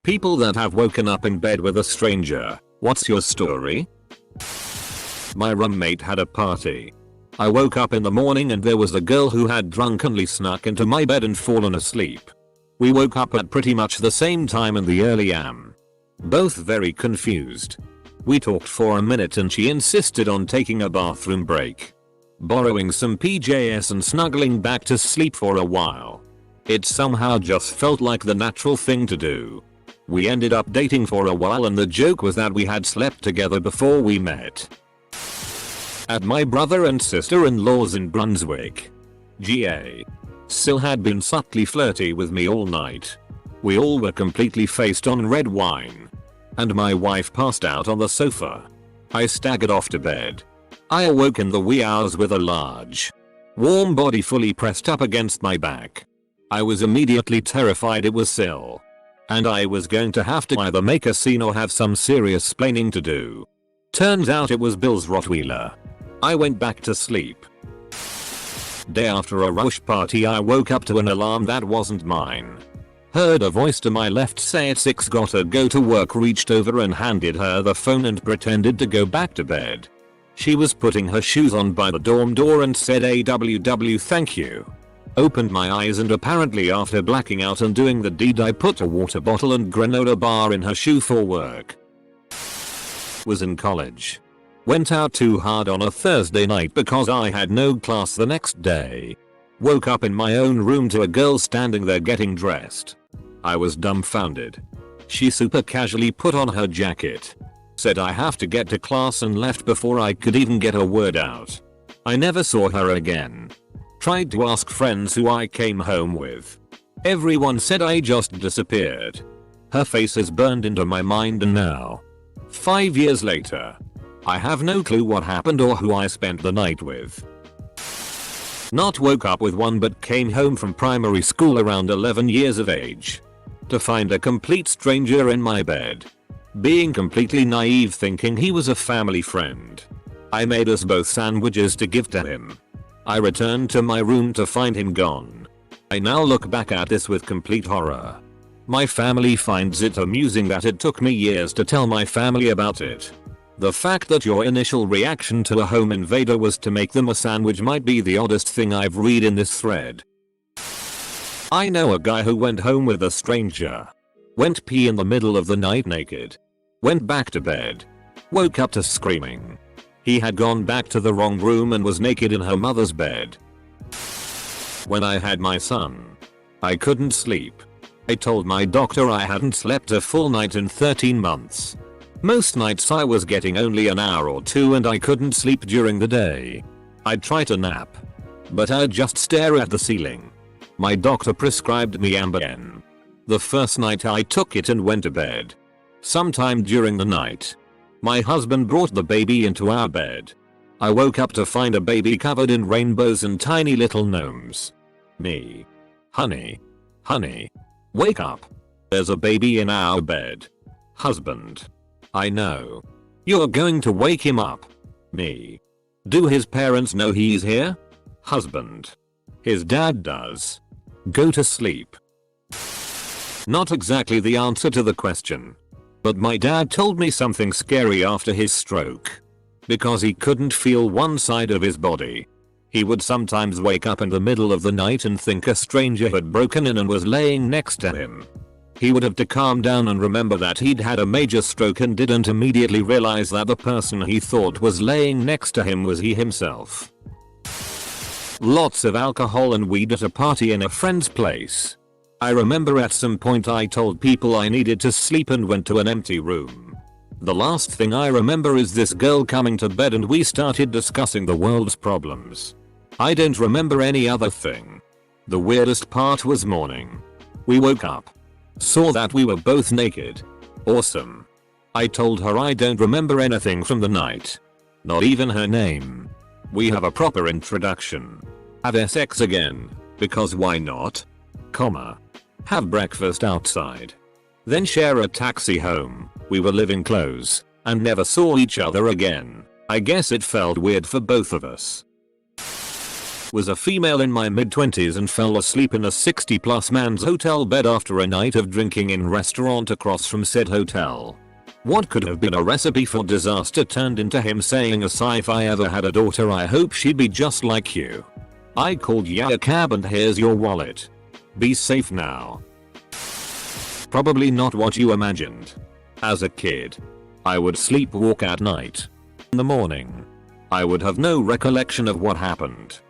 People that have woken up in bed with a stranger. What's your story? My roommate had a party. I woke up in the morning and there was a girl who had drunkenly snuck into my bed and fallen asleep. We woke up at pretty much the same time in the early AM. Both very confused. We talked for a minute and she insisted on taking a bathroom break, borrowing some PJs and snuggling back to sleep for a while. It somehow just felt like the natural thing to do. We ended up dating for a while and the joke was that we had slept together before we met. At my brother and sister-in-law's in Brunswick, GA. Sil had been subtly flirty with me all night. We all were completely faced on red wine. And my wife passed out on the sofa. I staggered off to bed. I awoke in the wee hours with a large, warm body fully pressed up against my back. I was immediately terrified it was Sil. And I was going to have to either make a scene or have some serious splaining to do. Turns out it was Bill's Rottweiler. I went back to sleep. Day after a rush party I woke up to an alarm that wasn't mine. Heard a voice to my left say it's 6, gotta go to work, reached over and handed her the phone and pretended to go back to bed. She was putting her shoes on by the dorm door and said AWW thank you. Opened my eyes and apparently after blacking out and doing the deed I put a water bottle and granola bar in her shoe for work. Was in college. Went out too hard on a Thursday night because I had no class the next day. Woke up in my own room to a girl standing there getting dressed. I was dumbfounded. She super casually put on her jacket, said I have to get to class and left before I could even get a word out. I never saw her again. Tried to ask friends who I came home with. Everyone said I just disappeared. Her face is burned into my mind and now, 5 years later, I have no clue what happened or who I spent the night with. Not woke up with one but came home from primary school around 11 years of age. To find a complete stranger in my bed. Being completely naive thinking he was a family friend. I made us both sandwiches to give to him. I returned to my room to find him gone. I now look back at this with complete horror. My family finds it amusing that it took me years to tell my family about it. The fact that your initial reaction to a home invader was to make them a sandwich might be the oddest thing I've read in this thread. I know a guy who went home with a stranger. Went pee in the middle of the night naked. Went back to bed. Woke up to screaming. He had gone back to the wrong room and was naked in her mother's bed. When I had my son, I couldn't sleep. I told my doctor I hadn't slept a full night in 13 months. Most nights I was getting only an hour or two and I couldn't sleep during the day. I'd try to nap, but I'd just stare at the ceiling. My doctor prescribed me Ambien. The first night I took it and went to bed. Sometime during the night, my husband brought the baby into our bed. I woke up to find a baby covered in rainbows and tiny little gnomes. Me. Honey. Honey. Wake up. There's a baby in our bed. Husband. I know. You're going to wake him up. Me. Do his parents know he's here? Husband. His dad does. Go to sleep. Not exactly the answer to the question. But my dad told me something scary after his stroke. Because he couldn't feel one side of his body. He would sometimes wake up in the middle of the night and think a stranger had broken in and was laying next to him. He would have to calm down and remember that he'd had a major stroke and didn't immediately realize that the person he thought was laying next to him was he himself. Lots of alcohol and weed at a party in a friend's place. I remember at some point I told people I needed to sleep and went to an empty room. The last thing I remember is this girl coming to bed and we started discussing the world's problems. I don't remember any other thing. The weirdest part was morning. We woke up. Saw that we were both naked. Awesome. I told her I don't remember anything from the night. Not even her name. We have a proper introduction. Have sex again, because why not? Comma. Have breakfast outside. Then share a taxi home. We were living close, and never saw each other again. I guess it felt weird for both of us. Was a female in my mid-20s and fell asleep in a 60+ man's hotel bed after a night of drinking in restaurant across from said hotel. What could have been a recipe for disaster turned into him saying, "Asai, if I ever had a daughter, I hope she'd be just like you. I called ya a cab and here's your wallet. Be safe now." Probably not what you imagined. As a kid, I would sleepwalk at night. In the morning, I would have no recollection of what happened.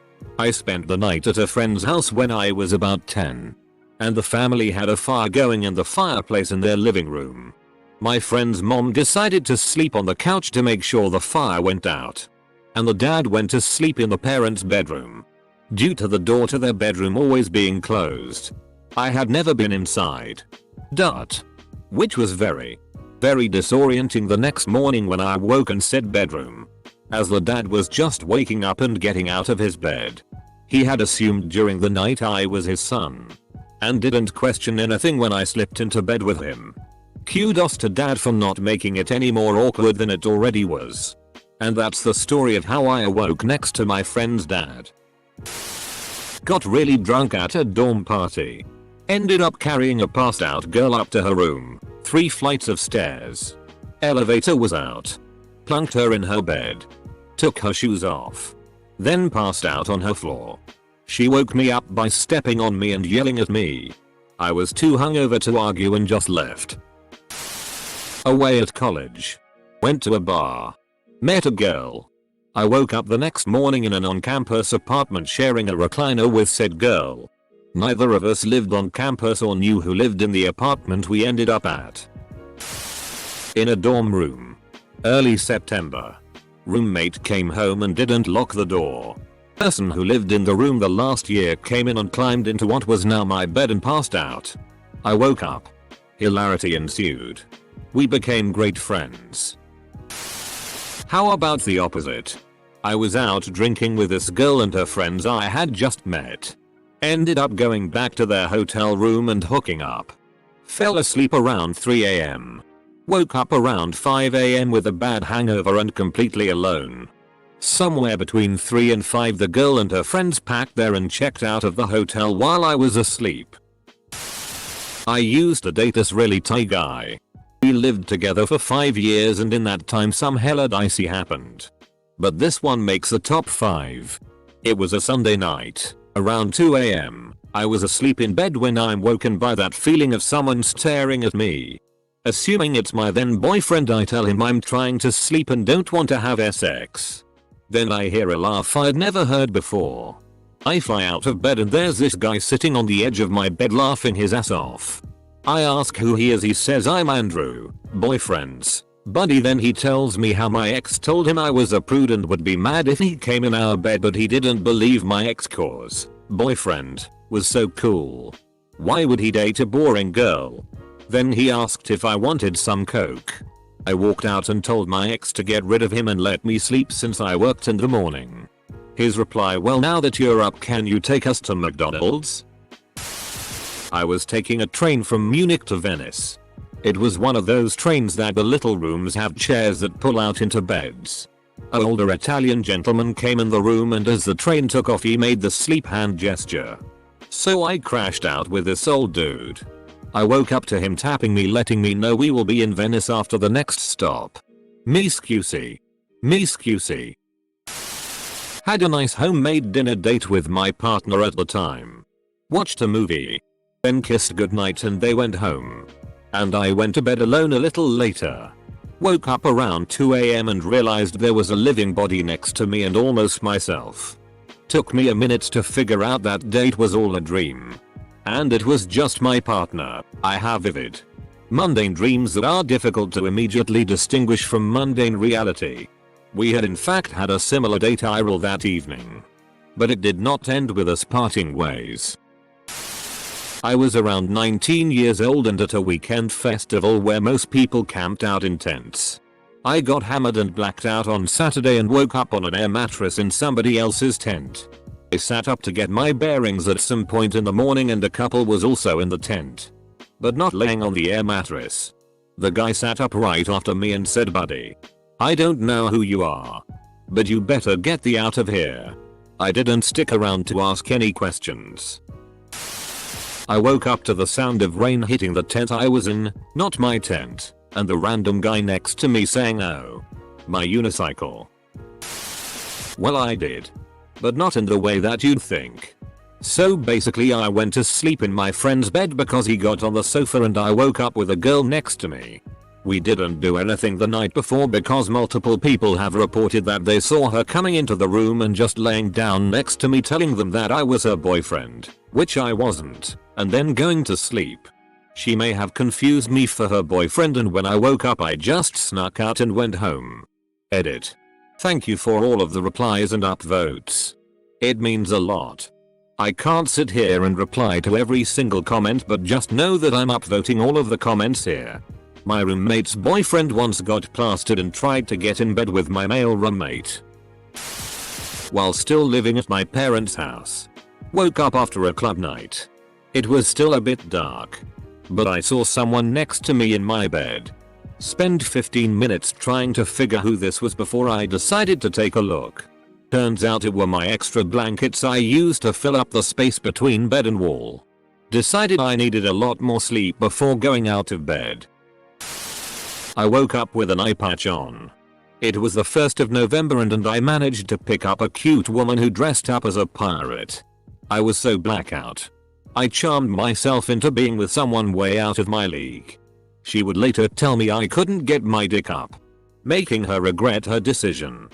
I spent the night at a friend's house when I was about 10. And the family had a fire going in the fireplace in their living room. My friend's mom decided to sleep on the couch to make sure the fire went out. And the dad went to sleep in the parents' bedroom. Due to the door to their bedroom always being closed, I had never been inside. Which was very disorienting the next morning when I woke in said bedroom. As the dad was just waking up and getting out of his bed. He had assumed during the night I was his son. And didn't question anything when I slipped into bed with him. Kudos to dad for not making it any more awkward than it already was. And that's the story of how I awoke next to my friend's dad. Got really drunk at a dorm party. Ended up carrying a passed out girl up to her room, 3 flights of stairs. Elevator was out. Plunked her in her bed. Took her shoes off. Then passed out on her floor. She woke me up by stepping on me and yelling at me. I was too hungover to argue and just left. Away at college. Went to a bar. Met a girl. I woke up the next morning in an on-campus apartment sharing a recliner with said girl. Neither of us lived on campus or knew who lived in the apartment we ended up at. In a dorm room. Early September. Roommate came home and didn't lock the door. Person who lived in the room the last year came in and climbed into what was now my bed and passed out. I woke up. Hilarity ensued. We became great friends. How about the opposite? I was out drinking with this girl and her friends I had just met. Ended up going back to their hotel room and hooking up. Fell asleep around 3 AM. Woke up around 5 AM with a bad hangover and completely alone. Somewhere between 3 and 5 the girl and her friends packed there and checked out of the hotel while I was asleep. I used to date this really Thai guy. We lived together for 5 years and in that time some hella dicey happened. But this one makes the top 5. It was a Sunday night, around 2 AM. I was asleep in bed when I'm woken by that feeling of someone staring at me. Assuming it's my then boyfriend, I tell him I'm trying to sleep and don't want to have sex. Then I hear a laugh I'd never heard before. I fly out of bed and there's this guy sitting on the edge of my bed laughing his ass off. I ask who he is. He says I'm Andrew, boyfriend's buddy. Then he tells me how my ex told him I was a prude and would be mad if he came in our bed, but he didn't believe my ex cause boyfriend was so cool. Why would he date a boring girl? Then he asked if I wanted some coke. I walked out and told my ex to get rid of him and let me sleep since I worked in the morning. His reply, well, now that you're up, can you take us to McDonald's? I was taking a train from Munich to Venice. It was one of those trains that the little rooms have chairs that pull out into beds. An older Italian gentleman came in the room and as the train took off he made the sleep hand gesture. So I crashed out with this old dude. I woke up to him tapping me letting me know we will be in Venice after the next stop. Me scusy. Had a nice homemade dinner date with my partner at the time. Watched a movie. Then kissed goodnight and they went home. And I went to bed alone a little later. Woke up around 2 AM and realized there was a living body next to me and almost myself. Took me a minute to figure out that date was all a dream. And it was just my partner. I have vivid, mundane dreams that are difficult to immediately distinguish from mundane reality. We had in fact had a similar date IRL that evening. But it did not end with us parting ways. I was around 19 years old and at a weekend festival where most people camped out in tents. I got hammered and blacked out on Saturday and woke up on an air mattress in somebody else's tent. I sat up to get my bearings at some point in the morning and a couple was also in the tent. But not laying on the air mattress. The guy sat up right after me and said, buddy, I don't know who you are, but you better get the out of here. I didn't stick around to ask any questions. I woke up to the sound of rain hitting the tent I was in, not my tent, and the random guy next to me saying, "Oh, my unicycle." Well, I did. But not in the way that you'd think. So basically I went to sleep in my friend's bed because he got on the sofa and I woke up with a girl next to me. We didn't do anything the night before because multiple people have reported that they saw her coming into the room and just laying down next to me telling them that I was her boyfriend, which I wasn't, and then going to sleep. She may have confused me for her boyfriend and when I woke up I just snuck out and went home. Edit. Thank you for all of the replies and upvotes. It means a lot. I can't sit here and reply to every single comment, but just know that I'm upvoting all of the comments here. My roommate's boyfriend once got plastered and tried to get in bed with my male roommate while still living at my parents' house. Woke up after a club night. It was still a bit dark, but I saw someone next to me in my bed. Spent 15 minutes trying to figure who this was before I decided to take a look. Turns out it were my extra blankets I used to fill up the space between bed and wall. Decided I needed a lot more sleep before going out of bed. I woke up with an eye patch on. It was the 1st of November and I managed to pick up a cute woman who dressed up as a pirate. I was so blackout. I charmed myself into being with someone way out of my league. She would later tell me I couldn't get my dick up, making her regret her decision.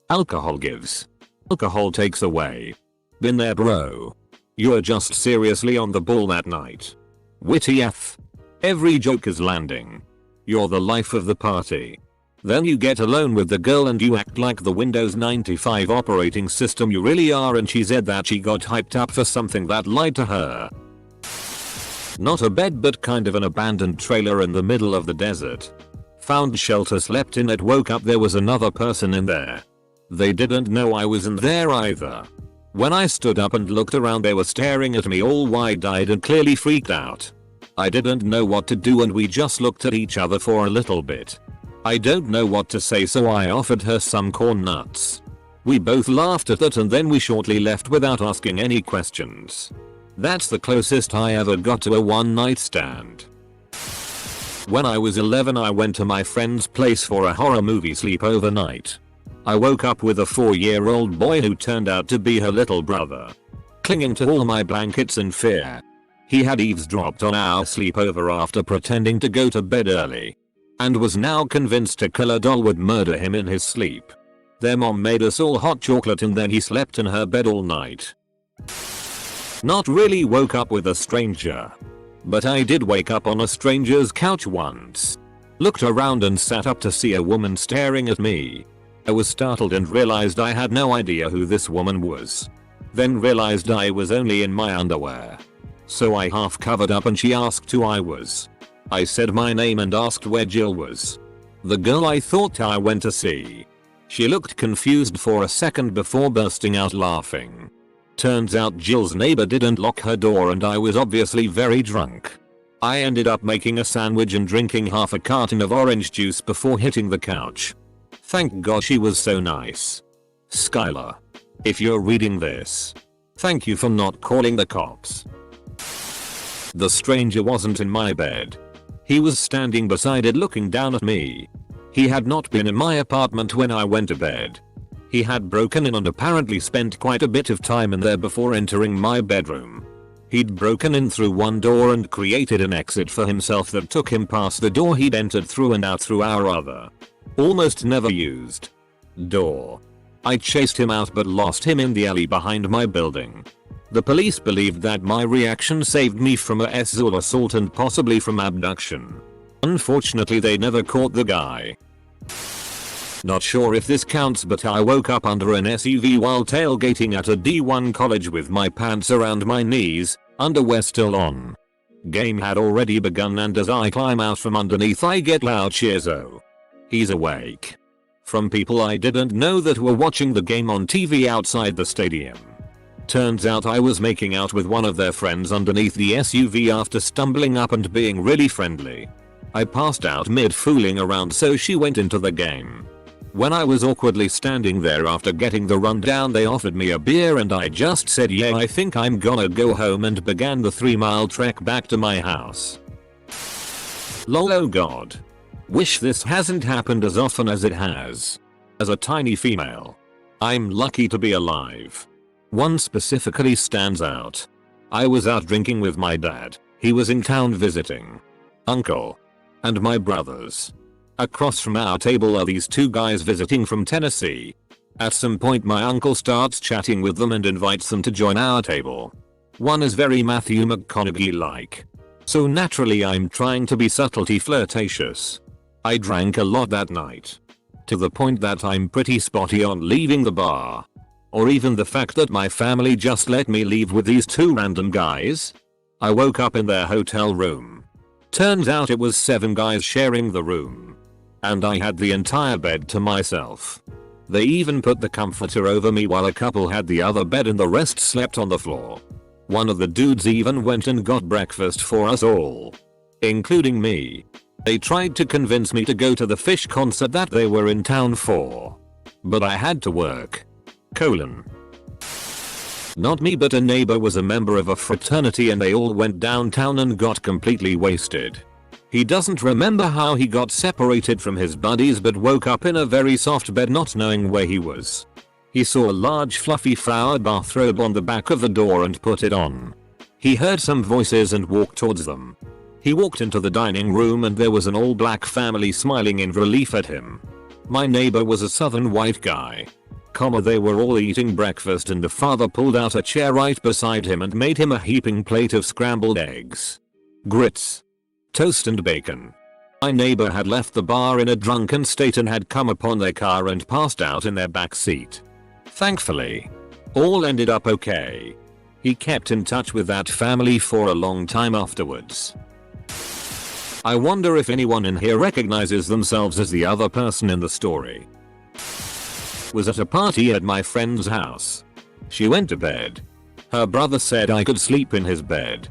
Alcohol gives. Alcohol takes away. Been there, bro. You're just seriously on the ball that night. Witty F. Every joke is landing. You're the life of the party. Then you get alone with the girl and you act like the Windows 95 operating system you really are, and she said that she got hyped up for something that lied to her. Not a bed but kind of an abandoned trailer in the middle of the desert. Found shelter, slept in it, woke up there was another person in there. They didn't know I was in there either. When I stood up and looked around they were staring at me all wide-eyed and clearly freaked out. I didn't know what to do and we just looked at each other for a little bit. I don't know what to say, so I offered her some corn nuts. We both laughed at it and then we shortly left without asking any questions. That's the closest I ever got to a one-night stand. When I was 11 I went to my friend's place for a horror movie sleepover night. I woke up with a 4-year-old boy who turned out to be her little brother, clinging to all my blankets in fear. He had eavesdropped on our sleepover after pretending to go to bed early, and was now convinced a killer doll would murder him in his sleep. Their mom made us all hot chocolate and then he slept in her bed all night. Not really woke up with a stranger, but I did wake up on a stranger's couch once. Looked around and sat up to see a woman staring at me. I was startled and realized I had no idea who this woman was. Then realized I was only in my underwear. So I half covered up and she asked who I was. I said my name and asked where Jill was, the girl I thought I went to see. She looked confused for a second before bursting out laughing. Turns out Jill's neighbor didn't lock her door and I was obviously very drunk. I ended up making a sandwich and drinking half a carton of orange juice before hitting the couch. Thank God she was so nice. Skylar, if you're reading this, thank you for not calling the cops. The stranger wasn't in my bed. He was standing beside it looking down at me. He had not been in my apartment when I went to bed. He had broken in and apparently spent quite a bit of time in there before entering my bedroom. He'd broken in through one door and created an exit for himself that took him past the door he'd entered through and out through our other, almost never used, door. I chased him out but lost him in the alley behind my building. The police believed that my reaction saved me from a sexual assault and possibly from abduction. Unfortunately they never caught the guy. Not sure if this counts, but I woke up under an SUV while tailgating at a D1 college with my pants around my knees, underwear still on. Game had already begun and as I climb out from underneath I get loud cheers. Oh, he's awake, from people I didn't know that were watching the game on TV outside the stadium. Turns out I was making out with one of their friends underneath the SUV after stumbling up and being really friendly. I passed out mid fooling around so she went into the game. When I was awkwardly standing there after getting the rundown, they offered me a beer and I just said yeah, I think I'm gonna go home, and began the 3-mile trek back to my house. Lol, oh god. Wish this hasn't happened as often as it has. As a tiny female, I'm lucky to be alive. One specifically stands out. I was out drinking with my dad. He was in town visiting uncle and my brothers. Across from our table are these 2 guys visiting from Tennessee. At some point my uncle starts chatting with them and invites them to join our table. One is very Matthew McConaughey-like. So naturally I'm trying to be subtlety flirtatious. I drank a lot that night. To the point that I'm pretty spotty on leaving the bar. Or even the fact that my family just let me leave with these 2 random guys. I woke up in their hotel room. Turns out it was 7 guys sharing the room. And I had the entire bed to myself. They even put the comforter over me while a couple had the other bed and the rest slept on the floor. One of the dudes even went and got breakfast for us all. Including me. They tried to convince me to go to the Fish concert that they were in town for. But I had to work. Not me, but a neighbor was a member of a fraternity and they all went downtown and got completely wasted. He doesn't remember how he got separated from his buddies but woke up in a very soft bed not knowing where he was. He saw a large fluffy flowered bathrobe on the back of the door and put it on. He heard some voices and walked towards them. He walked into the dining room and there was an all-black family smiling in relief at him. My neighbor was a southern white guy. They were all eating breakfast and the father pulled out a chair right beside him and made him a heaping plate of scrambled eggs, grits, toast and bacon. My neighbor had left the bar in a drunken state and had come upon their car and passed out in their back seat. Thankfully, all ended up okay. He kept in touch with that family for a long time afterwards. I wonder if anyone in here recognizes themselves as the other person in the story. Was at a party at my friend's house. She went to bed. Her brother said I could sleep in his bed.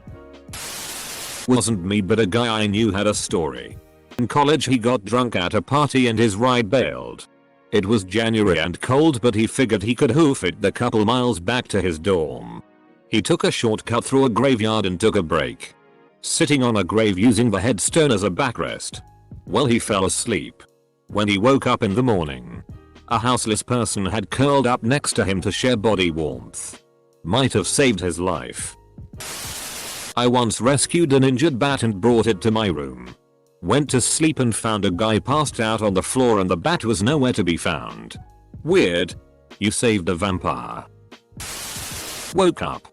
Wasn't me, but a guy I knew had a story. In college he got drunk at a party and his ride bailed. It was January and cold, but he figured he could hoof it the couple miles back to his dorm. He took a shortcut through a graveyard and took a break, sitting on a grave using the headstone as a backrest. Well, he fell asleep. When he woke up in the morning, a houseless person had curled up next to him to share body warmth. Might have saved his life. I once rescued an injured bat and brought it to my room. Went to sleep and found a guy passed out on the floor and the bat was nowhere to be found. Weird. You saved a vampire. Woke up.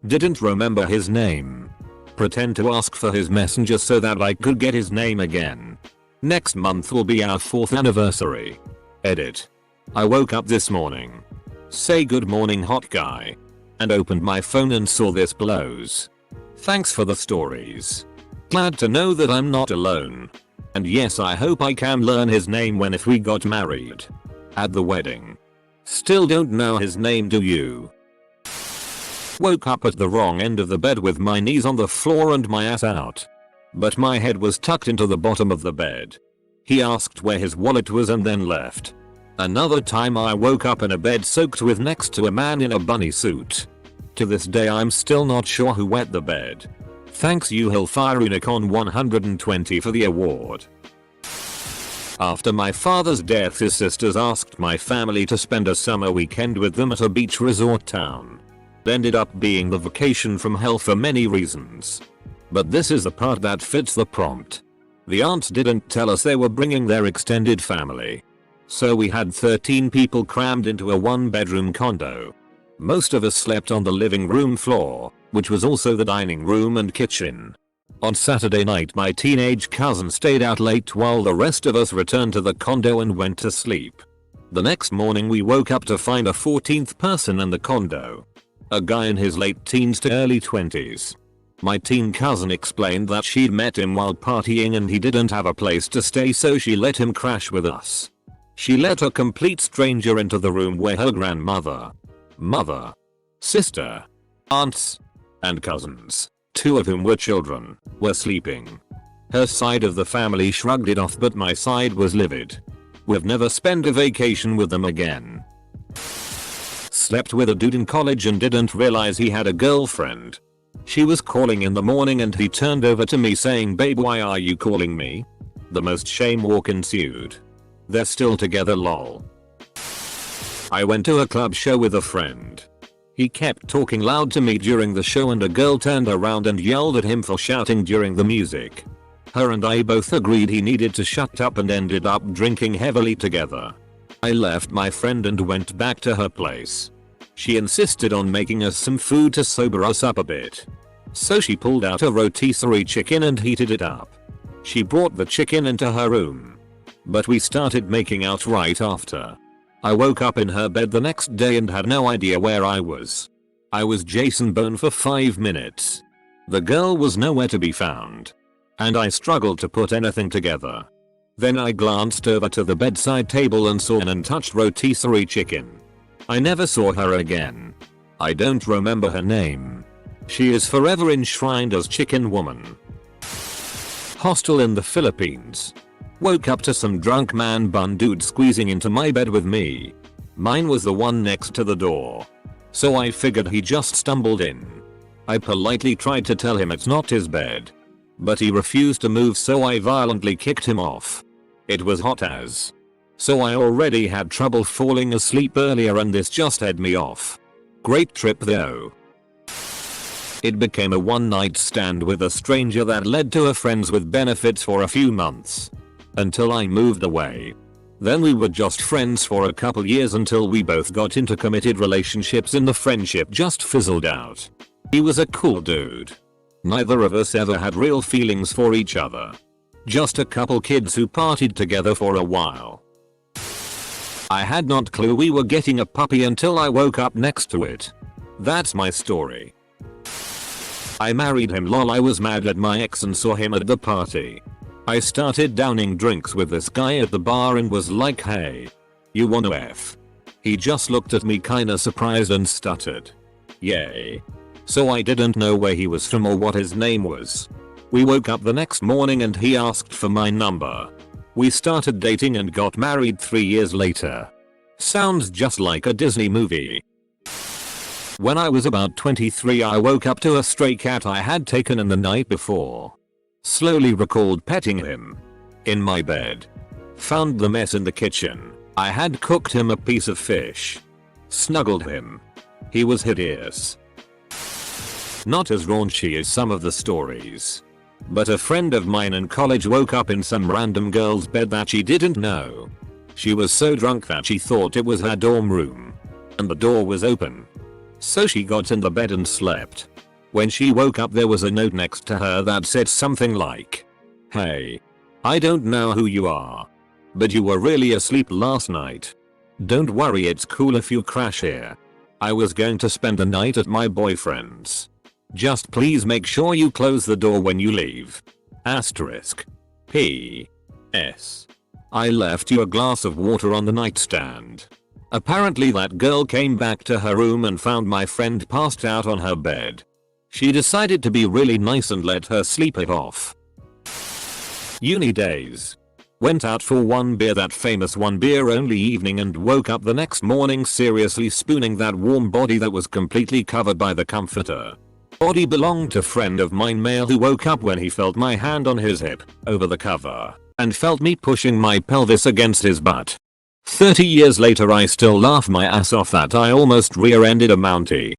Didn't remember his name. Pretend to ask for his messenger so that I could get his name again. Next month will be our 4th anniversary. Edit. I woke up this morning. Say good morning hot guy. And opened my phone and saw this blows. Thanks for the stories. Glad to know that I'm not alone. And yes, I hope I can learn his name if we got married. At the wedding. Still don't know his name, do you? Woke up at the wrong end of the bed with my knees on the floor and my ass out. But my head was tucked into the bottom of the bed. He asked where his wallet was and then left. Another time I woke up in a bed soaked with next to a man in a bunny suit. To this day I'm still not sure who wet the bed. Thanks you Hellfire Unicorn 120 for the award. After my father's death, his sisters asked my family to spend a summer weekend with them at a beach resort town. It ended up being the vacation from hell for many reasons. But this is the part that fits the prompt. The aunts didn't tell us they were bringing their extended family. So we had 13 people crammed into a 1-bedroom condo. Most of us slept on the living room floor, which was also the dining room and kitchen. On Saturday night my teenage cousin stayed out late while the rest of us returned to the condo and went to sleep. The next morning we woke up to find a 14th person in the condo. A guy in his late teens to early 20s. My teen cousin explained that she'd met him while partying and he didn't have a place to stay, so she let him crash with us. She let a complete stranger into the room where her grandmother, mother, sister, aunts, and cousins, 2 of whom were children, were sleeping. Her side of the family shrugged it off, but my side was livid. We've never spent a vacation with them again. Slept with a dude in college and didn't realize he had a girlfriend. She was calling in the morning and he turned over to me saying, "Babe, why are you calling me?" The most shame walk ensued. They're still together, lol. I went to a club show with a friend. He kept talking loud to me during the show and a girl turned around and yelled at him for shouting during the music. Her and I both agreed he needed to shut up and ended up drinking heavily together. I left my friend and went back to her place. She insisted on making us some food to sober us up a bit. So she pulled out a rotisserie chicken and heated it up. She brought the chicken into her room. But we started making out right after. I woke up in her bed the next day and had no idea where I was. I was Jason Bourne for 5 minutes. The girl was nowhere to be found. And I struggled to put anything together. Then I glanced over to the bedside table and saw an untouched rotisserie chicken. I never saw her again. I don't remember her name. She is forever enshrined as Chicken Woman. Hostel in the Philippines. Woke up to some drunk man bun dude squeezing into my bed with me. Mine was the one next to the door. So I figured he just stumbled in. I politely tried to tell him it's not his bed. But he refused to move, so I violently kicked him off. It was hot as. So I already had trouble falling asleep earlier and this just head me off. Great trip though. It became a one-night stand with a stranger that led to a friends with benefits for a few months. Until I moved away. Then we were just friends for a couple years until we both got into committed relationships and the friendship just fizzled out. He was a cool dude. Neither of us ever had real feelings for each other. Just a couple kids who partied together for a while. I had not clue we were getting a puppy until I woke up next to it. That's my story. I married him, lol. I was mad at my ex and saw him at the party. I started downing drinks with this guy at the bar and was like, "Hey, you wanna F?" He just looked at me kinda surprised and stuttered, "Yay." So I didn't know where he was from or what his name was. We woke up the next morning and he asked for my number. We started dating and got married 3 years later. Sounds just like a Disney movie. When I was about 23, I woke up to a stray cat I had taken in the night before. Slowly recalled petting him. In my bed. Found the mess in the kitchen. I had cooked him a piece of fish. Snuggled him. He was hideous. Not as raunchy as some of the stories. But a friend of mine in college woke up in some random girl's bed that she didn't know. She was so drunk that she thought it was her dorm room. And the door was open. So she got in the bed and slept. When she woke up, there was a note next to her that said something like, "Hey, I don't know who you are, but you were really asleep last night. Don't worry, it's cool if you crash here. I was going to spend the night at my boyfriend's. Just please make sure you close the door when you leave. Asterisk. P.S. I left you a glass of water on the nightstand." Apparently that girl came back to her room and found my friend passed out on her bed. She decided to be really nice and let her sleep it off. Uni days. Went out for one beer, that famous one beer only evening, and woke up the next morning seriously spooning that warm body that was completely covered by the comforter. Body belonged to friend of mine male who woke up when he felt my hand on his hip, over the cover, and felt me pushing my pelvis against his butt. 30 years later I still laugh my ass off that I almost rear-ended a Mountie.